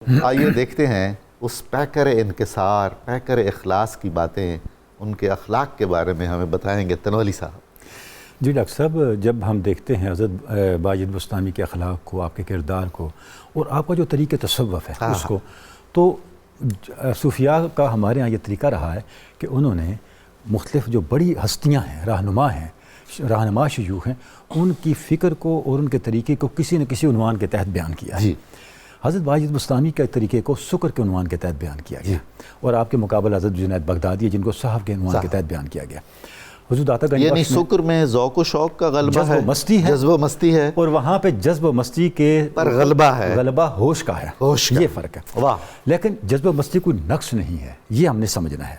آئیے دیکھتے ہیں اس پیکر انکسار، پیکر اخلاص کی باتیں، ان کے اخلاق کے بارے میں ہمیں بتائیں گے تنولی صاحب۔ جی ڈاکٹر صاحب، جب ہم دیکھتے ہیں حضرت باجد بستامی کے اخلاق کو، آپ کے کردار کو، اور آپ کا جو طریقہ تصوف ہے اس کو، تو صوفیاء کا ہمارے ہاں یہ طریقہ رہا ہے کہ انہوں نے مختلف جو بڑی ہستیاں ہیں، رہنما شیوخ ہیں، ان کی فکر کو اور ان کے طریقے کو کسی نہ کسی عنوان کے تحت بیان کیا ہے۔ جی، حضرت باجد بستامی کے طریقے کو سکر کے عنوان کے تحت بیان کیا گیا، اور آپ کے مقابل حضرت جنید بغدادی ہے جن کو صحف کے عنوان کے تحت بیان کیا گیا۔ حضور داتا گنج یعنی بخش میں سکر میں ذوق و شوق کا غلبہ جذب ہے، و مستی ہے، جذب و مستی ہے، اور وہاں پہ جذب و مستی کے پر غلبہ ہے، غلبہ ہوش کا ہے، ہوش کا۔ یہ فرق ہے۔ واہ، لیکن جذب و مستی کوئی نقص نہیں ہے، یہ ہم نے سمجھنا ہے۔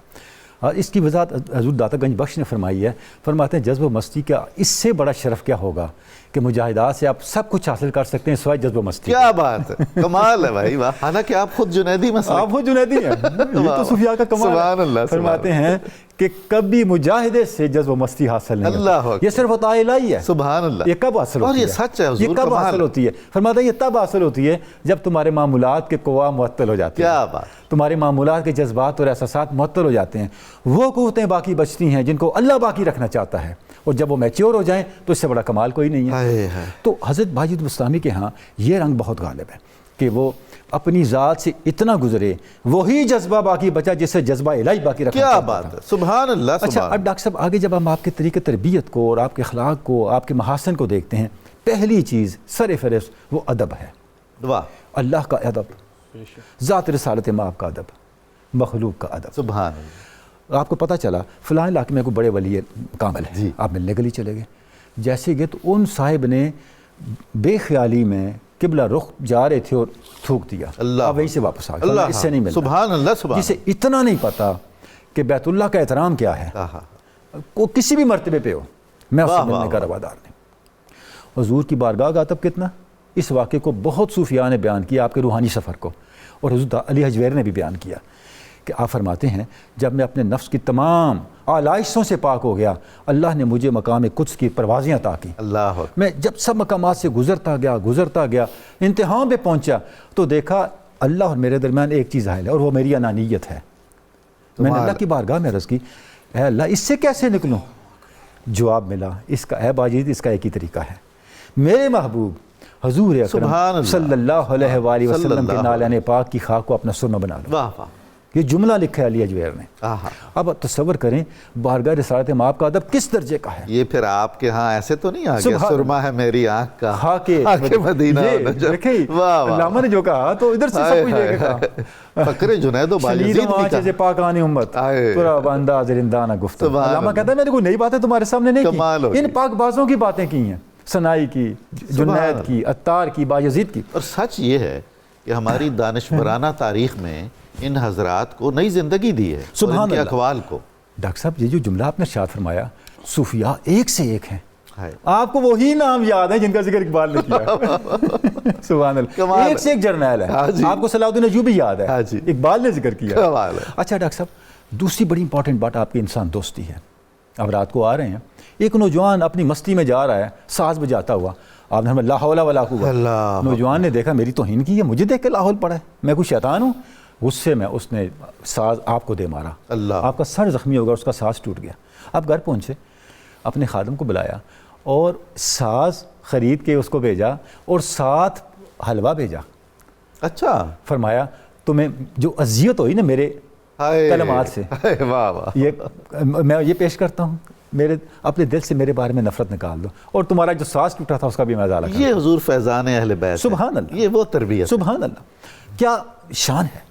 اور اس کی وضاحت حضور داتا گنج بخش نے فرمائی ہے، فرماتے ہیں جذب و مستی کا اس سے بڑا شرف کیا ہوگا کہ مجاہدات سے آپ سب کچھ حاصل کر سکتے ہیں سوائے جذب و مستی۔ کیا بات ہے، کمال ہے بھائی، واہ، حالانکہ آپ خود جنیدی مسلک، آپ وہ جنیدی ہیں، یہ تو صوفیاء کا کمال ہے۔ سبحان اللہ، فرماتے ہیں کہ کبھی مجاہدے سے جذب و مستی حاصل نہیں اللہ ہوتی، اکبر، یہ صرف عطا الہی ہے۔ سبحان اللہ، یہ کب حاصل اور ہوتی ہے؟ یہ سچ ہے حضور، یہ کب کمال حاصل ہے۔ ہوتی ہے؟ فرماتے ہیں یہ تب حاصل ہوتی ہے جب تمہارے معمولات کے قوا معطل ہو جاتے ہیں، کیا بات، تمہارے معمولات کے جذبات اور احساسات معطل ہو جاتے ہیں، وہ قوتیں باقی بچتی ہیں جن کو اللہ باقی رکھنا چاہتا ہے، اور جب وہ میچور ہو جائیں تو اس سے بڑا کمال کوئی نہیں ہے۔ ہائے ہائے، تو حضرت باجد بستامی کے ہاں یہ رنگ بہت غالب ہے کہ وہ اپنی ذات سے اتنا گزرے، وہی جذبہ باقی بچا جسے جذبہ الہی باقی رکھنا کیا چاہتا بات تھا۔ ہے، سبحان اللہ، اچھا، سبحان اب ڈاکٹر صاحب آگے جب ہم آپ کے طریقے تربیت کو اور آپ کے اخلاق کو، آپ کے محاسن کو دیکھتے ہیں، پہلی چیز سر فہرست وہ ادب ہے۔ واہ، اللہ کا ادب، ذات رسالت مآب کا ادب، مخلوق کا ادب۔ سبحان اللہ، آپ کو پتہ چلا فلاں علاقے میں کوئی بڑے ولی کامل ہے، جی، آپ ملنے کے لیے چلے گئے، جیسے گئے تو ان صاحب نے بے خیالی میں قبلہ رخ جا رہے تھے اور تھوک دیا، اللہ، آپ وہیں سے واپس آ گئے، اللہ، اس سے نہیں ملتا۔ سبحان اللہ، سبحان جسے اتنا نہیں پتا کہ بیت اللہ کا احترام کیا ہے، اللہ، وہ کسی بھی مرتبے پہ ہو، میں اس سے واہ، ملنے واہ، کا روادار نہیں۔ حضور کی بارگاہ کا ادب کتنا، اس واقعے کو بہت صوفیاء نے بیان کیا، آپ کے روحانی سفر کو، اور حضرت علی حجویری نے بھی بیان کیا کہ آپ فرماتے ہیں جب میں اپنے نفس کی تمام آلائشوں سے پاک ہو گیا، اللہ نے مجھے مقام قدس کی پروازیں عطا کی۔ اللہ اکبر، میں جب سب مقامات سے گزرتا گیا انتہا پہ پہنچا تو دیکھا اللہ اور میرے درمیان ایک چیز حائل ہے، اور وہ میری انانیت ہے۔ میں نے اللہ کی بارگاہ میں عرض کی، اے اللہ اس سے کیسے نکلوں؟ جواب ملا، اس کا اے باجد، اس کا ایک ہی طریقہ ہے، میرے محبوب حضور سبحان اکرم اللہ، صلی اللہ علیہ وآلہ صلی وسلم کے اللہ نالان پاک کی خاک کو اپنا سرمہ بنا لو۔ واہ واہ، یہ جملہ لکھا ہے علی حجویری نے۔ آہا، اب تصور کریں بارگاہ رسالت مآب کا ادب کس درجے کا ہے۔ یہ پھر آپ کے ہاں ایسے تو نہیں آ گیا، سبحان سرما ہے میری آنکھ کا، خاک مدینہ، دیکھیں واہ واہ، علامہ نے جو کہا تو ادھر سے سب کچھ لے کے کہا۔ فقر جنید و شلید باجزید وہاں بھی چیزے پاکانی امت آئے، ترا باندہ زرندانہ گفتہ۔ سبحان علامہ اللہ، کہتا ہے میں نے کوئی نئی باتیں تمہارے سامنے نہیں کمال ہو کی، ان گئی، پاک بازوں کی باتیں کی ہیں، ثنائی کی، جنید کی، عطار کی، بایزید کی۔ اور سچ یہ ہے کہ ہماری دانشورانہ تاریخ میں ان حضرات کو نئی زندگی دی ہے، اور سبحان ان کے اللہ۔ اقوال کو۔ ڈاکٹر صاحب یہ جو جملہ آپ نے ارشاد فرمایا، صوفیاء ایک سے ایک ہیں، ہائے، آپ کو وہی نام یاد ہیں جن کا ذکر اقبال نے کیا۔ سبحان اللہ، کمال ایک سے ایک جرنیل ہاں ہے، جی، آپ کو صلاح الدین ایوبی یاد ہے، ہاں جی، اقبال نے ذکر کیا۔ کمال ہے، اچھا ڈاکٹر صاحب دوسری بڑی امپورٹنٹ بات آپ کی انسان دوستی ہے۔ اب رات کو آ رہے ہیں، ایک نوجوان اپنی مستی میں جا رہا ہے ساز بجاتا ہوا، آپ نے لا حول ولا قوت، اللہ، نوجوان نے دیکھا میری توہین کی ہے، مجھے دیکھ کے لا حول پڑا ہے، میں کوئی شیطان ہوں؟ غصے میں اس نے ساز آپ کو دے مارا، اللہ، آپ کا سر زخمی ہوگا، اس کا ساز ٹوٹ گیا۔ آپ گھر پہنچے، اپنے خادم کو بلایا اور ساز خرید کے اس کو بھیجا اور ساتھ حلوہ بھیجا۔ اچھا، فرمایا تمہیں جو اذیت ہوئی نا میرے ہائے، کلمات سے، ہائے، واہ واہ، میں یہ پیش کرتا ہوں، میرے اپنے دل سے میرے بارے میں نفرت نکال دو، اور تمہارا جو ساز ٹوٹا تھا اس کا بھی میں ازالہ کروں۔ یہ حضور فیضان اہل بیت ہے، سبحان اللہ، یہ وہ تربیت ہے۔ سبحان اللہ، کیا شان ہے۔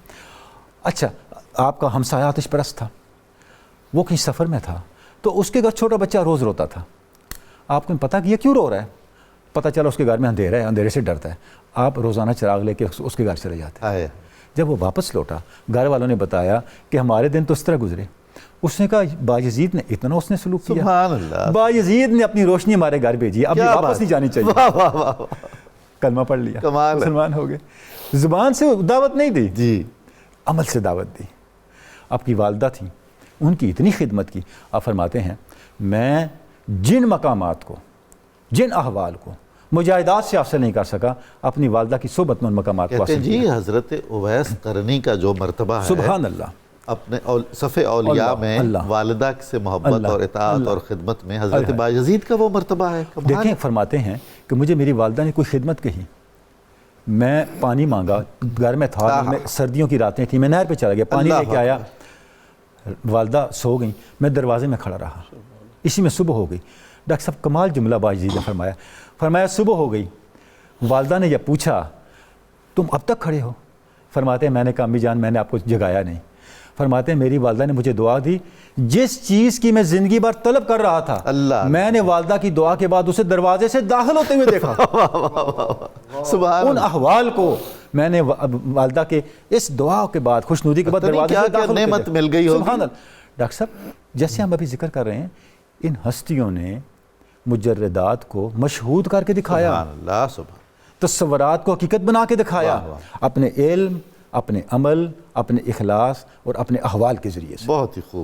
اچھا، آپ کا ہمسایہ آتش پرست تھا، وہ کہیں سفر میں تھا تو اس کے گھر چھوٹا بچہ روز روتا تھا، آپ کو پتہ کہ یہ کیوں رو رہا ہے؟ پتہ چلا اس کے گھر میں اندھیرا ہے، اندھیرے سے ڈرتا ہے، آپ روزانہ چراغ لے کے اس کے گھر چلے جاتے ہیں۔ ہائے، جب وہ واپس لوٹا، گھر والوں نے بتایا کہ ہمارے دن تو اس طرح گزرے، اس نے کہا بایزید نے اتنا اس نے سلوک کیا، سبحان اللہ، بایزید نے اپنی روشنی ہمارے گھر بھیجی، اب یہ کیا واپس بات، نہیں جانی چاہیے۔ واہ واہ واہ، کلمہ پڑھ لیا، کمال ہے، مسلمان ہو گئے۔ زبان سے دعوت نہیں دی، جی، عمل سے دعوت دی۔ آپ کی والدہ تھیں، ان کی اتنی خدمت کی، آپ فرماتے ہیں میں جن مقامات کو، جن احوال کو مجاہدات سے حاصل نہیں کر سکا، اپنی والدہ کی صحبت میں ان مقامات کو کہتے حاصل ہیں کیا۔ جی حضرت اویس قرنی کا جو مرتبہ ہے سبحان اللہ، اپنے صف اولیاء میں والدہ سے محبت اور اطاعت اور خدمت میں حضرت بایزید کا وہ مرتبہ ہے۔ دیکھیں فرماتے ہیں کہ مجھے میری والدہ نے کوئی خدمت کہی، میں پانی مانگا، گھر میں تھا، میں سردیوں کی راتیں تھیں، میں نہر پہ چلا گیا، پانی لے کے آیا، والدہ سو گئیں، میں دروازے میں کھڑا رہا، اسی میں صبح ہو گئی۔ ڈاکٹر صاحب کمال جملہ بایزید نے فرمایا صبح ہو گئی، والدہ نے یہ پوچھا تم اب تک کھڑے ہو؟ فرماتے ہیں میں نے کہا امی جان میں نے آپ کو جگایا نہیں۔ فرماتے ہیں میری والدہ نے مجھے دعا دی، جس چیز کی میں زندگی بھر طلب کر رہا تھا میں نے والدہ کی دعا کے بعد اسے دروازے سے داخل ہوتے ہوئے دیکھا۔ ان احوال کو میں نے والدہ کے اس دعا کے بعد، خوشنودی کے بعد دروازے سے داخل ہوتے نعمت مل گئی ہوگی۔ سبحان اللہ۔ ڈاکٹر صاحب جیسے ہم ابھی ذکر کر رہے ہیں، ان ہستیوں نے مجردات کو مشہود کر کے دکھایا، سبحان اللہ، سبحان تصورات کو حقیقت بنا کے دکھایا، اپنے علم، اپنے عمل، اپنے اخلاص اور اپنے احوال کے ذریعے سے۔ بہت ہی خوب۔